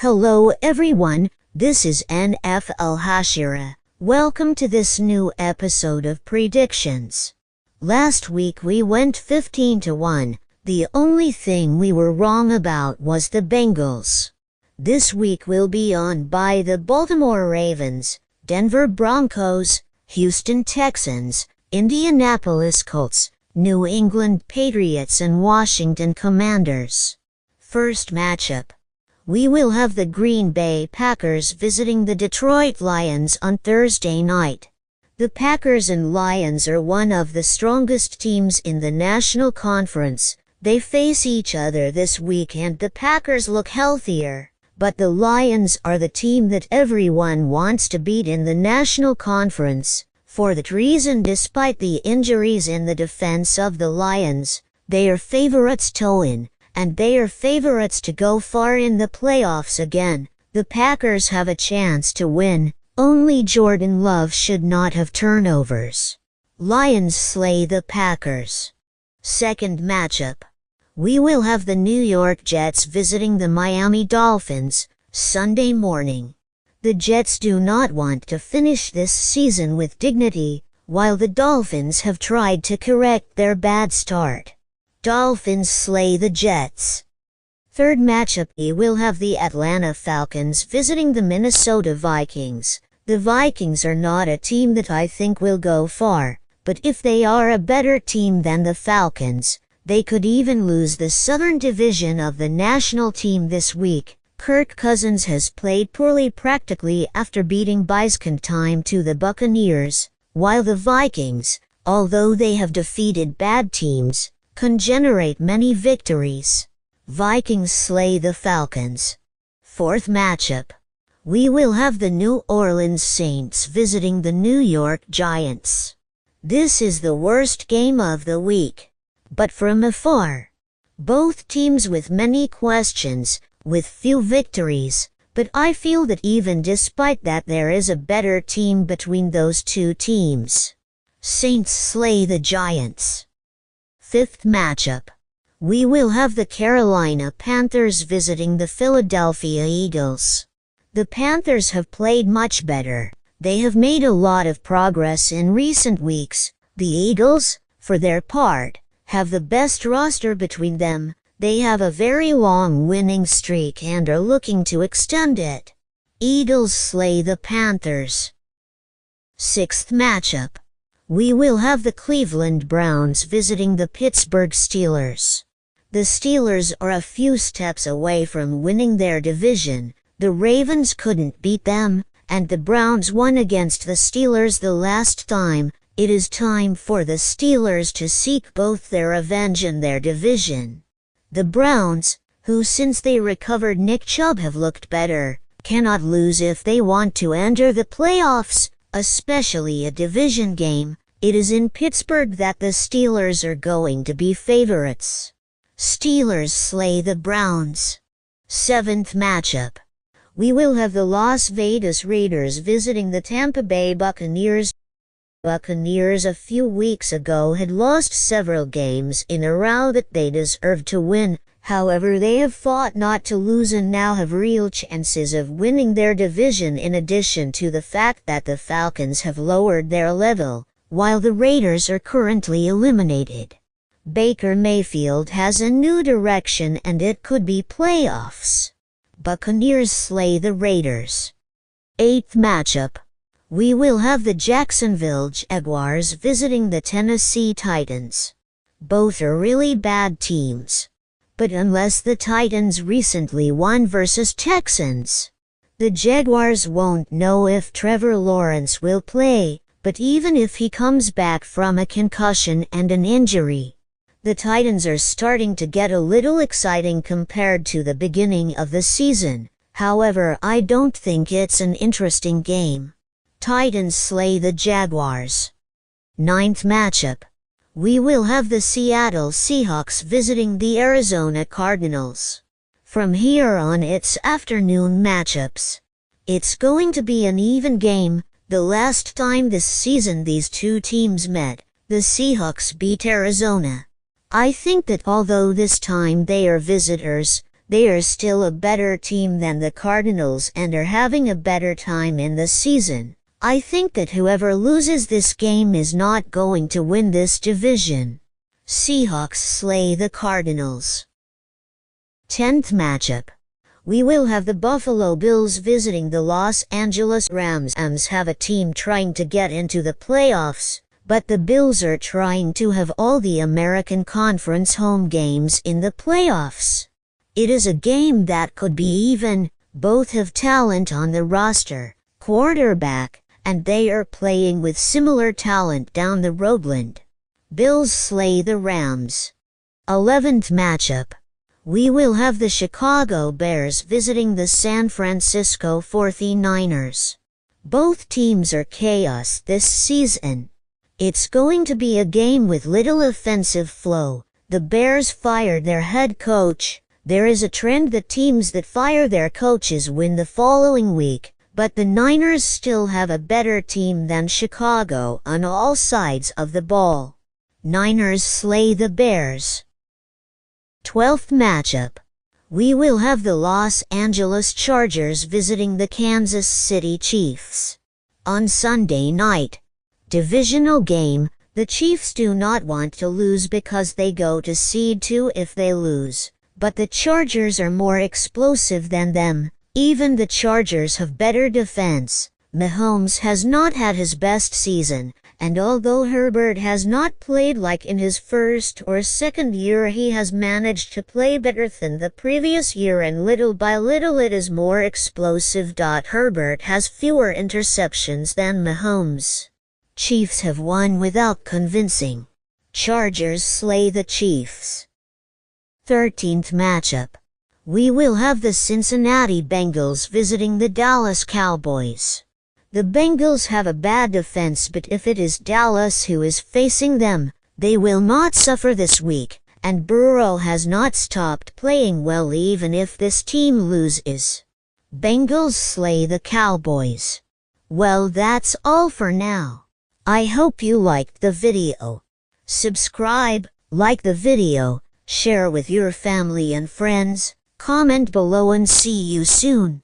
Hello everyone, this is NFL Hashira. Welcome to this new episode of Predictions. Last week we went 15-1. The only thing we were wrong about was the Bengals. This week we'll be on by the Baltimore Ravens, Denver Broncos, Houston Texans, Indianapolis Colts, New England Patriots and Washington Commanders. First matchup. We will have the Green Bay Packers visiting the Detroit Lions on Thursday night. The Packers and Lions are one of the strongest teams in the National Conference. They face each other this week and the Packers look healthier, but the Lions are the team that everyone wants to beat in the National Conference. For that reason, despite the injuries in the defense of the Lions, they are favorites to win. And they are favorites to go far in the playoffs again. The Packers have a chance to win, only Jordan Love should not have turnovers. Lions slay the Packers. Second matchup. We will have the New York Jets visiting the Miami Dolphins, Sunday morning. The Jets do not want to finish this season with dignity, while the Dolphins have tried to correct their bad start. Dolphins slay the Jets. Third matchup, we will have the Atlanta Falcons visiting the Minnesota Vikings. The Vikings are not a team that I think will go far, but if they are a better team than the Falcons, they could even lose the Southern Division of the national team this week. Kirk Cousins has played poorly practically after beating Byzantine to the Buccaneers, while the Vikings, although they have defeated bad teams, can generate many victories. Vikings slay the Falcons. Fourth matchup. We will have the New Orleans Saints visiting the New York Giants. This is the worst game of the week, but from afar. Both teams with many questions, with few victories, but I feel that even despite that there is a better team between those two teams. Saints slay the Giants. Fifth matchup. We will have the Carolina Panthers visiting the Philadelphia Eagles. The Panthers have played much better. They have made a lot of progress in recent weeks. The Eagles, for their part, have the best roster between them. They have a very long winning streak and are looking to extend it. Eagles slay the Panthers. Sixth matchup. We will have the Cleveland Browns visiting the Pittsburgh Steelers. The Steelers are a few steps away from winning their division. The Ravens couldn't beat them, and the Browns won against the Steelers the last time. It is time for the Steelers to seek both their revenge and their division. The Browns, who since they recovered Nick Chubb have looked better, cannot lose if they want to enter the playoffs. Especially a division game. It is in Pittsburgh that the Steelers are going to be favorites. Steelers slay the Browns. Seventh matchup. We will have the Las Vegas Raiders visiting the Tampa Bay Buccaneers. Buccaneers a few weeks ago had lost several games in a row that they deserved to win. However, they have fought not to lose and now have real chances of winning their division, in addition to the fact that the Falcons have lowered their level, while the Raiders are currently eliminated. Baker Mayfield has a new direction and it could be playoffs. Buccaneers slay the Raiders. Eighth matchup. We will have the Jacksonville Jaguars visiting the Tennessee Titans. Both are really bad teams. But unless the Titans recently won versus Texans, the Jaguars won't know if Trevor Lawrence will play. But even if he comes back from a concussion and an injury, the Titans are starting to get a little exciting compared to the beginning of the season. However, I don't think it's an interesting game. Titans slay the Jaguars. Ninth matchup. We will have the Seattle Seahawks visiting the Arizona Cardinals. From here on, it's afternoon matchups. It's going to be an even game. The last time this season these two teams met, the Seahawks beat Arizona. I think that although this time they are visitors, They are still a better team than the Cardinals and are having a better time in the season. I think that whoever loses this game is not going to win this division. Seahawks slay the Cardinals. 10th matchup. We will have the Buffalo Bills visiting the Los Angeles Rams. Rams have a team trying to get into the playoffs, but the Bills are trying to have all the American Conference home games in the playoffs. It is a game that could be even. Both have talent on the roster, quarterback, and they are playing with similar talent down the roadland. Bills slay the Rams. 11th matchup. We will have the Chicago Bears visiting the San Francisco 49ers. Both teams are chaos this season. It's going to be a game with little offensive flow. The Bears fired their head coach. There is a trend that teams that fire their coaches win the following week, but the Niners still have a better team than Chicago on all sides of the ball. Niners slay the Bears. 12th matchup. We will have the Los Angeles Chargers visiting the Kansas City Chiefs. On Sunday night, divisional game, the Chiefs do not want to lose because they go to seed 2 if they lose, but the Chargers are more explosive than them. Even the Chargers have better defense. Mahomes has not had his best season, and although Herbert has not played like in his first or second year, he has managed to play better than the previous year, and little by little it is more explosive. Herbert has fewer interceptions than Mahomes. Chiefs have won without convincing. Chargers slay the Chiefs. 13th matchup. We will have the Cincinnati Bengals visiting the Dallas Cowboys. The Bengals have a bad defense, but if it is Dallas who is facing them, they will not suffer this week, and Burrow has not stopped playing well even if this team loses. Bengals slay the Cowboys. Well, that's all for now. I hope you liked the video. Subscribe, like the video, share with your family and friends, comment below, and see you soon.